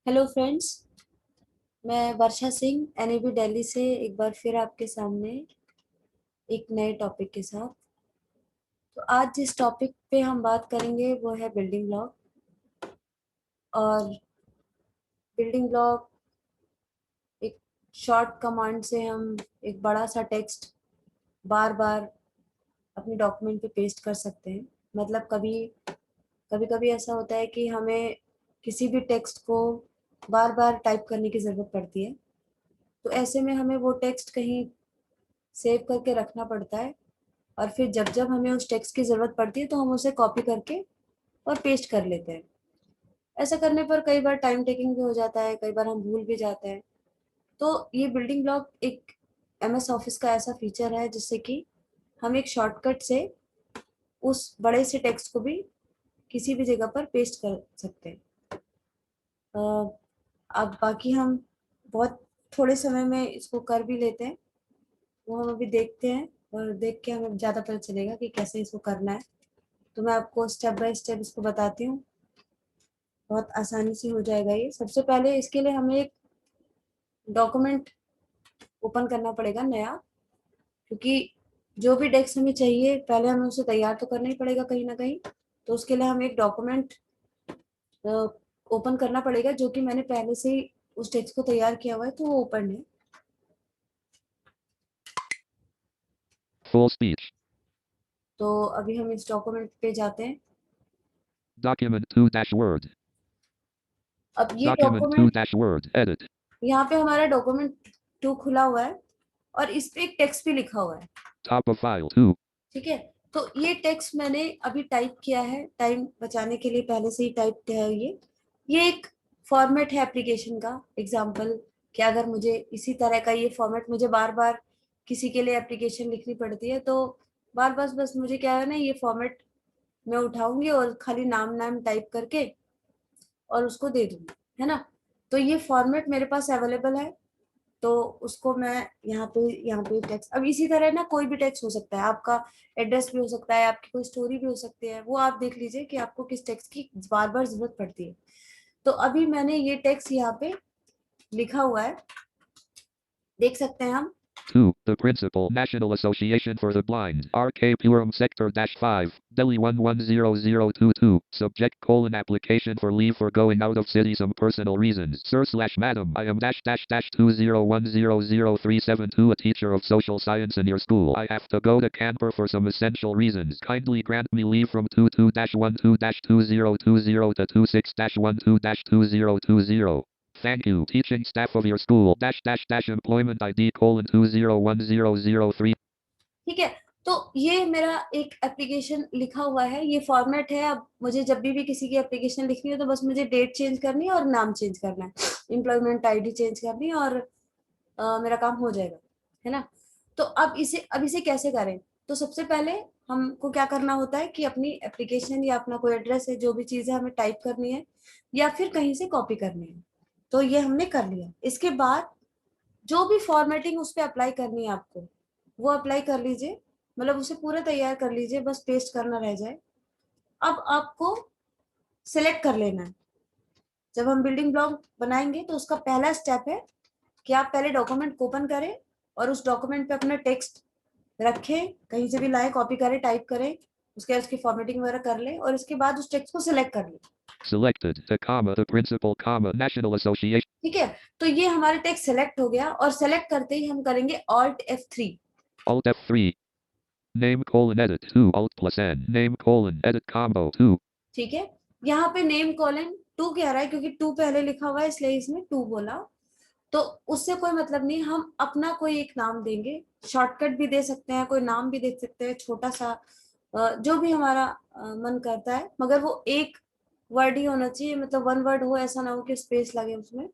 Hello friends. मैं वर्षा Singh NAB Delhi से एक बार फिर आपके सामने एक नए टॉपिक के साथ। तो आज जिस टॉपिक पे हम बात करेंगे वो है बिल्डिंग ब्लॉक। और बिल्डिंग ब्लॉक एक शॉर्ट कमांड से हम एक बड़ा सा टेक्स्ट बार बार अपने डॉक्यूमेंट पे पेस्ट कर सकते हैं। मतलब कभी कभी कभी ऐसा होता है कि हमें किसी भी टेक्स्ट को बार बार टाइप करने की ज़रूरत पड़ती है। तो ऐसे में हमें वो टेक्स्ट कहीं सेव करके रखना पड़ता है, और फिर जब जब हमें उस टेक्स्ट की ज़रूरत पड़ती है तो हम उसे कॉपी करके और पेस्ट कर लेते हैं। ऐसा करने पर कई बार टाइम टेकिंग भी हो जाता है, कई बार हम भूल भी जाते हैं। तो ये बिल्डिंग ब्लॉक एक एमएस ऑफिस का ऐसा फीचर है जिससे कि हम एक शॉर्टकट से उस बड़े से टेक्स्ट को भी किसी भी जगह पर पेस्ट कर सकते हैं। अ, अब बाकी हम बहुत थोड़े समय में इसको कर भी लेते हैं। वो हम अभी देखते हैं और देख के हमें ज़्यादा पता चलेगा कि कैसे इसको करना है। तो मैं आपको स्टेप बाय स्टेप इसको बताती हूँ। बहुत आसानी से हो जाएगा ये। सबसे पहले इसके लिए हमें एक डॉक्यूमेंट ओपन करना पड़ेगा नया, क्योंकि जो भी टेक्स्ट हमें चाहिए पहले हमें उसे तैयार तो करना ही पड़ेगा कहीं ना कहीं। तो उसके लिए हमें एक डॉक्यूमेंट ओपन करना पड़ेगा, जो कि मैंने पहले से ही उस टेक्स्ट को तैयार किया हुआ है, तो वो ओपन है। Full speech. तो अभी हम इस डॉक्यूमेंट पे जाते हैं। Document 2-Word. अब ये Document डॉक्यूमेंट, 2-Word. Edit. यहाँ पे हमारा डॉक्यूमेंट 2 खुला हुआ है और इस पे एक टेक्स्ट भी लिखा हुआ है। Top of file 2. ठीक है। तो ये टेक्स्ट मैंने अभी टाइप किया है, टाइम बचाने के लिए पहले से ही टाइप किया है ये एक फॉर्मेट है एप्लीकेशन का एग्जाम्पल। कि अगर मुझे इसी तरह का ये फॉर्मेट मुझे बार बार किसी के लिए एप्लीकेशन लिखनी पड़ती है, तो बार बस बस मुझे क्या है ना, ये फॉर्मेट मैं उठाऊंगी और खाली नाम नाम टाइप करके और उसको दे दूंगी, है ना। तो ये फॉर्मेट मेरे पास अवेलेबल है। तो उसको मैं यहाँ पे टेक्स्ट, अब इसी तरह ना कोई भी टेक्स्ट हो सकता है, आपका एड्रेस भी हो सकता है, आपकी कोई स्टोरी भी हो सकती है, वो आप देख लीजिए कि आपको किस टेक्स्ट की बार बार जरूरत पड़ती है। तो अभी मैंने ये टेक्स्ट यहाँ पे लिखा हुआ है, देख सकते हैं हम। 2. The Principal National Association for the Blind. RK Puram Sector -5. Delhi 110022. Subject: application for leave for going out of city some personal reasons. Sir/Madam, I am -20100372, a teacher of social science in your school. I have to go to Kanpur for some essential reasons. Kindly grant me leave from 22-12-2020 to 26-12-2020. Thank you. Teaching staff of your school employment ID :201003. ठीक है। तो ये मेरा एक application लिखा हुआ है, ये फॉर्मेट है। अब मुझे जब भी किसी की एप्लीकेशन लिखनी है तो बस मुझे डेट चेंज करनी है और नाम चेंज करना है, एम्प्लॉयमेंट आईडी चेंज करनी है, और मेरा काम हो जाएगा, है ना। तो अब इसे कैसे करें। तो सबसे पहले हमको क्या करना होता है कि अपनी एप्लीकेशन या अपना कोई एड्रेस है, जो भी चीज़ है हमें टाइप करनी है या फिर कहीं से कॉपी करनी है। तो ये हमने कर लिया। इसके बाद जो भी फॉर्मेटिंग उस पर अप्लाई करनी है आपको, वो अप्लाई कर लीजिए। मतलब उसे पूरा तैयार कर लीजिए, बस पेस्ट करना रह जाए। अब आपको सिलेक्ट कर लेना है। जब हम बिल्डिंग ब्लॉक बनाएंगे तो उसका पहला स्टेप है कि आप पहले डॉक्यूमेंट को ओपन करें और उस डॉक्यूमेंट पे अपना टेक्स्ट रखें, कहीं से भी लाएं, कॉपी करें, टाइप करें, उसके बाद उसकी फॉर्मेटिंग वगैरह कर लें और इसके बाद उस टेक्स्ट को सिलेक्ट कर लें। Selected. The Principal, National Association. ठीक है। तो ये हमारा टेक्स्ट सेलेक्ट हो गया और सेलेक्ट करते ही हम करेंगे Alt F3। Alt F3. Name: edit 2. Alt+N. Name: edit combo 2. ठीक है। यहाँ पे नेम कॉलन टू कह रहा है क्योंकि टू पहले लिखा हुआ है, इसलिए इसमें टू बोला। तो उससे कोई मतलब नहीं, हम अपना कोई एक नाम देंगे। शॉर्टकट भी दे सकते हैं, कोई नाम भी दे सकते हैं छोटा सा, जो भी हमारा मन करता है, मगर वो एक वर्ड ही होना चाहिए, मतलब वन वर्ड हो, ऐसा ना हो कि स्पेस लगे उसमें।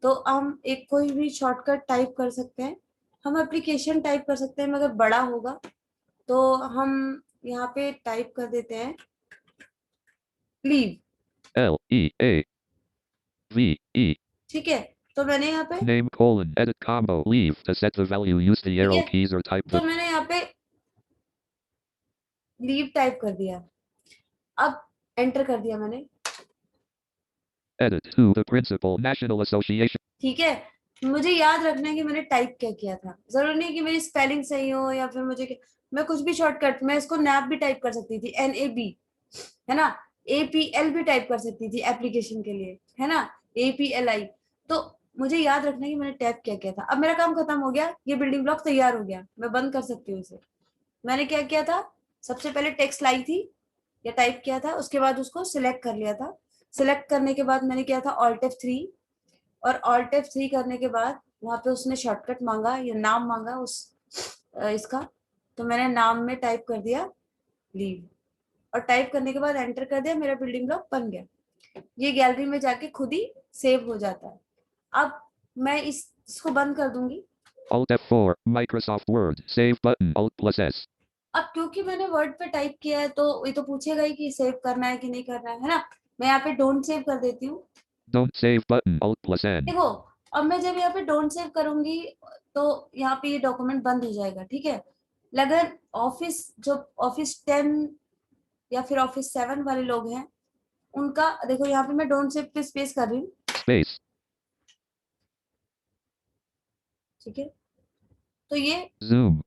तो हम एक कोई भी शॉर्टकट टाइप कर सकते हैं। हम एप्लीकेशन टाइप कर सकते हैं मगर बड़ा होगा, तो हम यहाँ पे टाइप कर देते हैं लीव। LEAVE. ठीक है। तो मैंने यहाँ पे, Name: edit combo leave. To set the value, use the ठीक arrow है, keys or type तो the. मैंने यहाँ पे लीव टाइप कर दिया। अब एंटर कर दिया मैंने। Edit to the principal National Association. ठीक है, मुझे याद रखना है कि मैंने टाइप क्या किया था। जरूरी नहीं कि मेरी स्पेलिंग सही हो या फिर मैं कुछ भी शॉर्टकट, मैं इसको नैप भी टाइप कर सकती थी, NAB, है ना। APL भी टाइप कर सकती थी एप्लीकेशन के लिए, है ना, APLI। तो मुझे याद रखना है कि मैंने टाइप क्या किया था। अब मेरा काम खत्म हो गया, ये बिल्डिंग ब्लॉक तैयार हो गया, मैं बंद कर सकती हूँ इसे। मैंने क्या किया था, सबसे पहले टेक्स्ट लाई थी या टाइप किया था, उसके बाद उसको सिलेक्ट कर लिया था। सिलेक्ट करने के बाद मैंने किया था Alt F3, और Alt F3 करने के बाद वहां पे उसने शॉर्टकट मांगा या नाम मांगा उस इसका, तो मैंने नाम में टाइप कर दिया लीव, और टाइप करने के बाद एंटर कर दिया, मेरा बिल्डिंग ब्लॉक बन गया। ये गैलरी में जाके खुद ही सेव हो जाता है। अब मैं इसको बंद कर दूंगी। Alt F4, Microsoft Word, Save button, Alt plus S. अब क्योंकि मैंने वर्ड पे टाइप किया है तो ये तो पूछेगा ही कि सेव करना है कि नहीं करना है ना। मैं यहाँ पे डोंट सेव कर देती हूँ। Don't save button, Alt plus N. देखो, अब मैं जब यहाँ पे डोंट सेव करूंगी तो यहाँ पे ये डॉक्यूमेंट बंद हो जाएगा, ठीक है। अगर Office 10 या फिर Office 7 वाले लोग हैं, उनका देखो यहाँ पे मैं डोंट सेव पे स्पेस कर रही हूँ, Space. ठीक है। तो ये Zoom.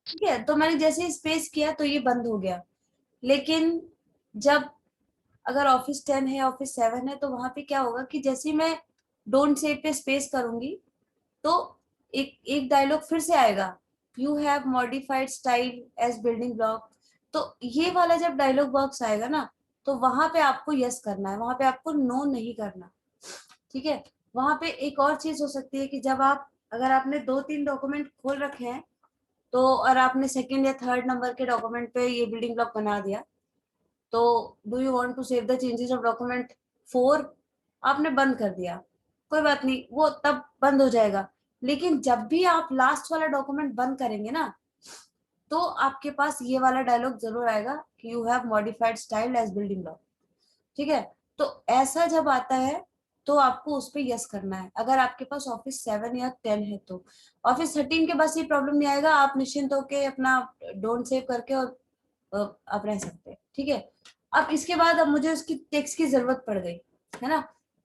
ठीक है, तो मैंने जैसे ही स्पेस किया तो ये बंद हो गया। लेकिन जब अगर Office 10 है, Office 7 है, तो वहां पे क्या होगा कि जैसे ही मैं डोंट सेव पे स्पेस करूंगी तो एक एक डायलॉग फिर से आएगा, you have modified style as building block. तो ये वाला जब डायलॉग बॉक्स आएगा ना, तो वहां पे आपको यस करना है, वहां पे आपको नो नहीं करना, ठीक है। वहां पे एक और चीज हो सकती है कि जब आप अगर आपने 2-3 डॉक्यूमेंट खोल रखे हैं, तो और आपने सेकंड या थर्ड नंबर के डॉक्यूमेंट पे ये बिल्डिंग ब्लॉक बना दिया, तो do you want to save the changes of document 4, आपने बंद कर दिया, कोई बात नहीं, वो तब बंद हो जाएगा। लेकिन जब भी आप लास्ट वाला डॉक्यूमेंट बंद करेंगे ना, तो आपके पास ये वाला डायलॉग जरूर आएगा कि you have modified style as building block, ठीक है। तो ऐसा जब आता है तो आपको उस पर यस करना है, अगर आपके पास Office 7 या 10 है तो। Office 13 के पास ये प्रॉब्लम नहीं आएगा, आप निश्चिंत होके अपना डोंट सेव करके और आप रह सकते हैं, ठीक है। अब इसके बाद अब मुझे उसकी टेक्स्ट की जरूरत पड़ गई, है ना।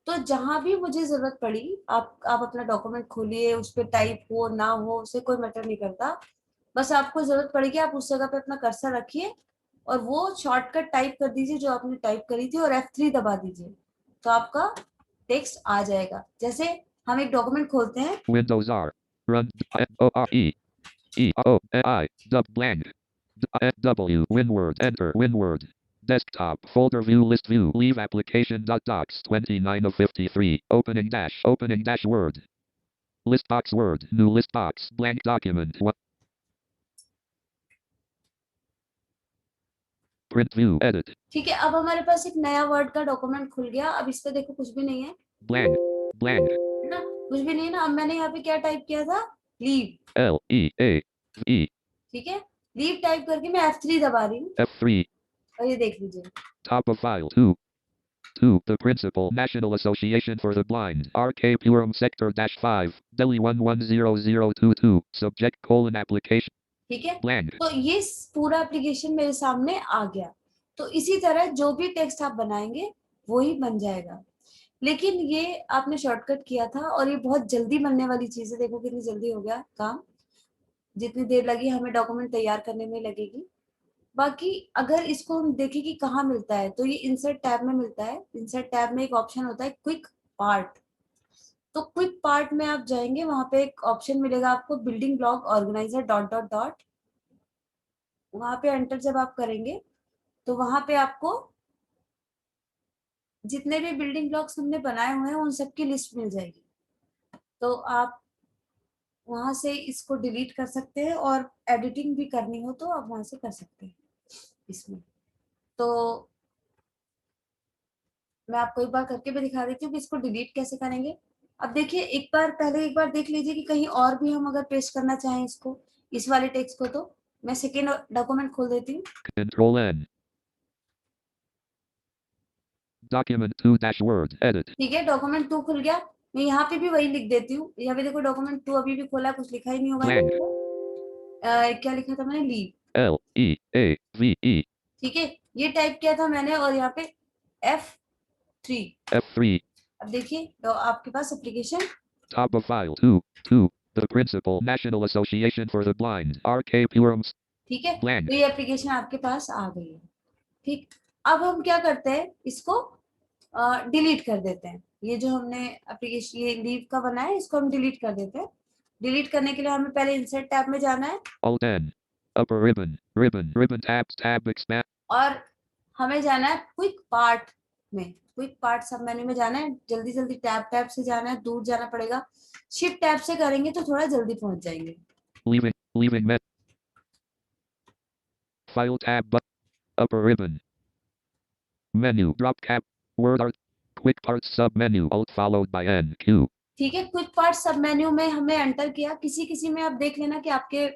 तो जहां भी मुझे जरूरत पड़ी, आप अपना डॉक्यूमेंट खोलिए, उस पर टाइप हो ना हो उससे कोई मैटर नहीं करता। बस आपको जरूरत पड़ेगी, आप उस जगह पे अपना कर्सर रखिए और वो शॉर्टकट टाइप कर दीजिए जो आपने टाइप करी थी, और F3 दबा दीजिए, तो आपका टेक्स्ट आ जाएगा। जैसे हम एक डॉक्यूमेंट खोलते हैं, Windows R. Run. F-O-R-E. E-O-N-I. Dub blank. W. WinWord. Enter. WinWord. Desktop. Folder view. List view. Leave application. Docs. 29 of 53. Opening dash. Opening dash Word. List box Word. New list box. Blank document. What? Print view. Edit. ठीक है। अब हमारे पास एक नया word का document खुल गया। अब इस पे देखो कुछ भी नहीं है, Blank. Blank. है ना, कुछ भी नहीं है ना। अब मैंने यहाँ पे क्या टाइप किया था, लीव, L-E-A-V. ठीक है। लीव टाइप करके मैं F3 दबा रही हूँ, F3. और ये देख लीजिए। Top of file. 2. 2. The Principal National Association for the Blind. RK Puram Sector Dash 5. Delhi 110022. Subject colon application. ठीक है, Blank. तो ये पूरा एप्लीकेशन मेरे सामने आ गया। तो इसी तरह जो भी टेक्स्ट आप बनाएंगे वो ही बन जाएगा। लेकिन ये आपने शॉर्टकट किया था और ये बहुत जल्दी बनने वाली चीज है। देखो कितनी जल्दी हो गया काम, जितनी देर लगी हमें डॉक्यूमेंट तैयार करने में लगेगी। बाकी अगर इसको हम देखें कि कहाँ मिलता है, तो ये इंसर्ट टैब में मिलता है। इंसर्ट टैब में एक ऑप्शन होता है क्विक पार्ट। तो क्विक पार्ट में आप जाएंगे, वहां पे एक ऑप्शन मिलेगा आपको, building block organiser dot dot dot. वहां पे एंटर जब आप करेंगे तो वहां पे आपको जितने भी बिल्डिंग ब्लॉक्स हमने बनाए हुए हैं उन सबकी लिस्ट मिल जाएगी। तो आप वहां से इसको डिलीट कर सकते हैं, और एडिटिंग भी करनी हो तो आप वहां से कर सकते हैं इसमें। तो मैं आपको एक बार करके भी दिखा देती हूँ कि इसको डिलीट कैसे करेंगे। अब देखिए, एक बार देख लीजिए कि कहीं और भी हम अगर पेस्ट करना चाहें इसको, इस वाले टेक्स्ट को, तो मैं सेकेंड डॉक्यूमेंट खोल देती हूँ। Control N. Document 2 dash Word. Edit. ठीक है, डॉक्यूमेंट 2 खुल गया। मैं यहाँ पे भी वही लिख देती हूँ। यहाँ पे देखो डॉक्यूमेंट 2 अभी भी खोला है, कुछ लिखा ही नहीं होगा Blank. यहाँ पे। क्या लिखा था मैंने, लीव, L-E-A-V-E. ठीक है। ये टाइप किया था मैंने, और यहाँ पे F 3। F3. अब देखिए तो आपके पास application Top of file 2. 2. The Principal National Association for the Blind. RK Purum. ठीक है, Blank. तो ये एप्लीकेशन आपके पास आ गई है। ठीक, अब हम क्या करते हैं, इसको डिलीट कर देते हैं। ये जो हमने एप्लीकेशन ये लीव का बनाया है, इसको हम डिलीट कर देते हैं। डिलीट करने के लिए हमें पहले इंसर्ट टैब में जाना है Alt N. Upper ribbon. Ribbon. Ribbon tabs. Tab expand. और हमें जाना है क्विक पार्ट में। क्विक पार्ट सब मेन्यू में जाना है, जल्दी जल्दी टैब टैब से जाना है, दूर जाना पड़ेगा। शिफ्ट टैब से करेंगे तो थोड़ा जल्दी पहुंच जाएंगे। Leaving. Leaving met. File tab. But. Upper ribbon. Menu. Drop cap. Word art. Quick parts sub menu. Alt followed by N. Q. ठीक है, क्विक पार्ट सब मेन्यू में हमने एंटर किया। किसी किसी में आप देख लेना कि आपके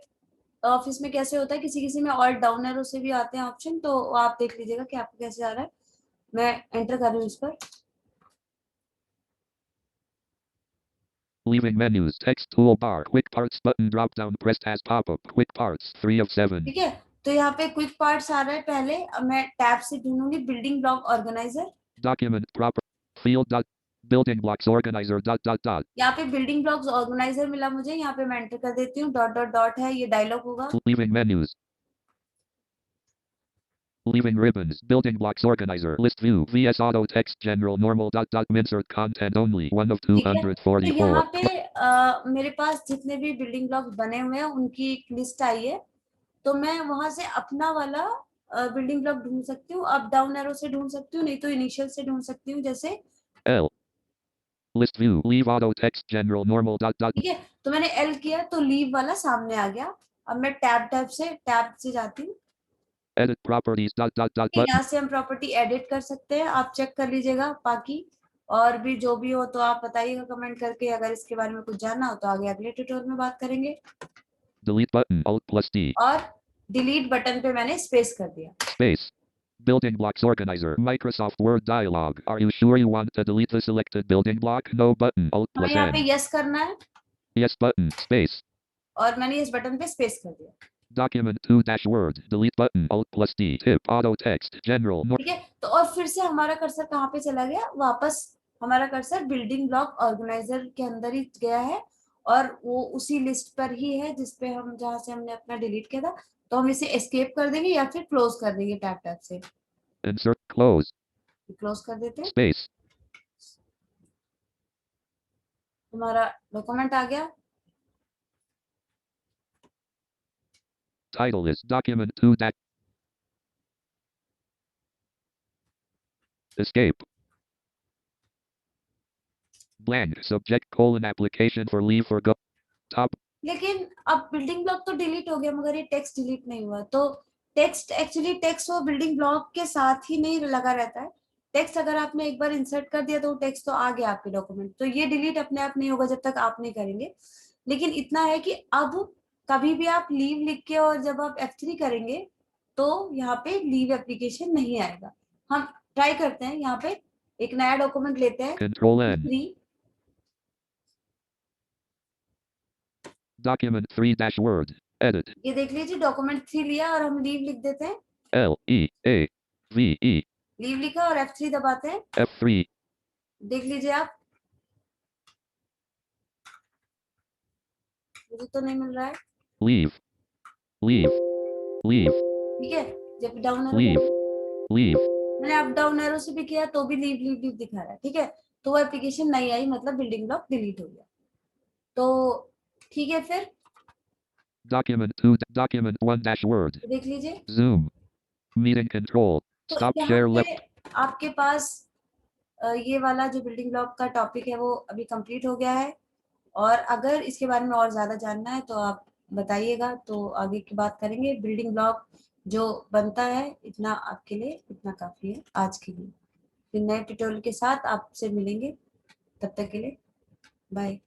ऑफिस में कैसे होता है, किसी किसी में ऑल्ट डाउन एरो से भी आते हैं ऑप्शन, तो आप देख लीजिएगा कि आपको कैसे आ रहा है। मैं एंटर कर रही हूँ इस पर। Leaving menus. Text toolbar. Quick parts button drop down pressed as pop up. Quick parts 3 of 7. ठीक है, तो यहाँ पे क्विक पार्ट्स आ रहा है। पहले अब मैं टैब से ढूंढूंगी building block organiser. Document proper. Field dot. Building blocks organizer dot dot dot. यहाँ पे बिल्डिंग ब्लॉक्स ऑर्गेनाइजर मिला मुझे, यहाँ पे मैं एंटर कर देती हूँ। डॉट डॉट डॉट है, ये डायलॉग होगा। Leaving menus. Leaving ribbons. Building blocks organizer. List view. VS auto text general normal dot dot insert content only. 1 of ठीक है, तो 244. यहाँ पे मेरे पास जितने भी बिल्डिंग ब्लॉक्स बने हुए हैं उनकी एक लिस्ट आई है, तो मैं वहां से अपना वाला बिल्डिंग ब्लॉक ढूंढ सकती हूँ। अप डाउन एरो से ढूंढ सकती हूँ, नहीं तो इनिशियल से ढूंढ सकती हूँ। जैसे L. List view. Leave auto text general normal dot dot. ठीक है, तो मैंने एल किया तो लीव वाला सामने आ गया। अब मैं टैब से जाती हूँ। Edit properties dot dot dot button. यहाँ से हम प्रॉपर्टी एडिट कर सकते हैं, आप चेक कर लीजिएगा। बाकी और भी जो भी हो तो आप बताइएगा कमेंट करके। अगर इसके बारे में कुछ जानना हो तो आगे अगले ट्यूटोरियल में बात करेंगे। Delete button. Alt plus D. और डिलीट बटन पे मैंने स्पेस कर दिया। Space. Building blocks organizer. Microsoft Word dialog. Are you sure you want to delete the selected building block? No button. Alt हमें plus यहाँ पे N. यस करना है Yes button. Space. और मैंने इस बटन पे स्पेस कर दिया। Document 2 dash Word. Delete button. Alt plus D. Tip. Auto text. General. ठीक है, तो और फिर से हमारा कर्सर कहाँ पे चला गया, वापस हमारा कर्सर बिल्डिंग ब्लॉक ऑर्गेनाइजर के अंदर ही गया है और वो उसी लिस्ट पर ही है जिसपे हम जहाँ से हमने अपना डिलीट किया था। तो हम इसे एस्केप कर देंगे या फिर क्लोज कर देंगे टैब टैब से। Insert. Close. क्लोज कर देते हैं, Space. हमारा डॉक्यूमेंट आ गया। Title is document 2 dash. Escape. Blank. Subject colon application for leave for go. Top. लेकिन अब बिल्डिंग ब्लॉक तो डिलीट हो गया मगर ये टेक्स्ट डिलीट नहीं हुआ। तो टेक्स्ट एक्चुअली टेक्स्ट वो बिल्डिंग ब्लॉक के साथ ही नहीं लगा रहता है। टेक्स्ट अगर आपने एक बार इंसर्ट कर दिया तो टेक्स्ट तो आ गया आपके डॉक्यूमेंट, तो ये डिलीट अपने आप नहीं होगा जब तक आप नहीं करेंगे। लेकिन इतना है कि अब कभी भी आप लीव लिख के और जब आप F3 करेंगे तो यहाँ पे लीव एप्लीकेशन नहीं आएगा। हम ट्राई करते हैं, यहाँ पे एक नया डॉक्यूमेंट लेते हैं Control N. 3। Document 3 dash Word. Edit. ये देख लीजिए डॉक्यूमेंट 3 लिया और हम लीव लिख देते हैं। L E A V E. Leave लिखा और F3 दबाते हैं। F3. देख लीजिए आप, मुझे तो नहीं मिल रहा है। Leave. Leave. Leave. ठीक है, जब डाउन Leave. Arrow Leave. मैंने अप डाउन एरो से भी किया तो भी लीव लीव लीव दिखा रहा है। ठीक है, तो वो एप्लीकेशन नहीं आई, मतलब बिल्डिंग ब्लॉक डिलीट हो गया। तो ठीक है, फिर Document 2 document 1 dash Word. देख लीजिए। Zoom. Meeting control. तो Stop यहाँ share पे left. आपके पास ये वाला जो बिल्डिंग ब्लॉक का टॉपिक है वो अभी कंप्लीट हो गया है। और अगर इसके बारे में और ज्यादा जानना है तो आप बताइएगा, तो आगे की बात करेंगे। बिल्डिंग ब्लॉक जो बनता है इतना आपके लिए इतना काफी है आज के लिए। फिर नए ट्यूटोरियल के साथ आपसे मिलेंगे, तब तक के लिए बाय।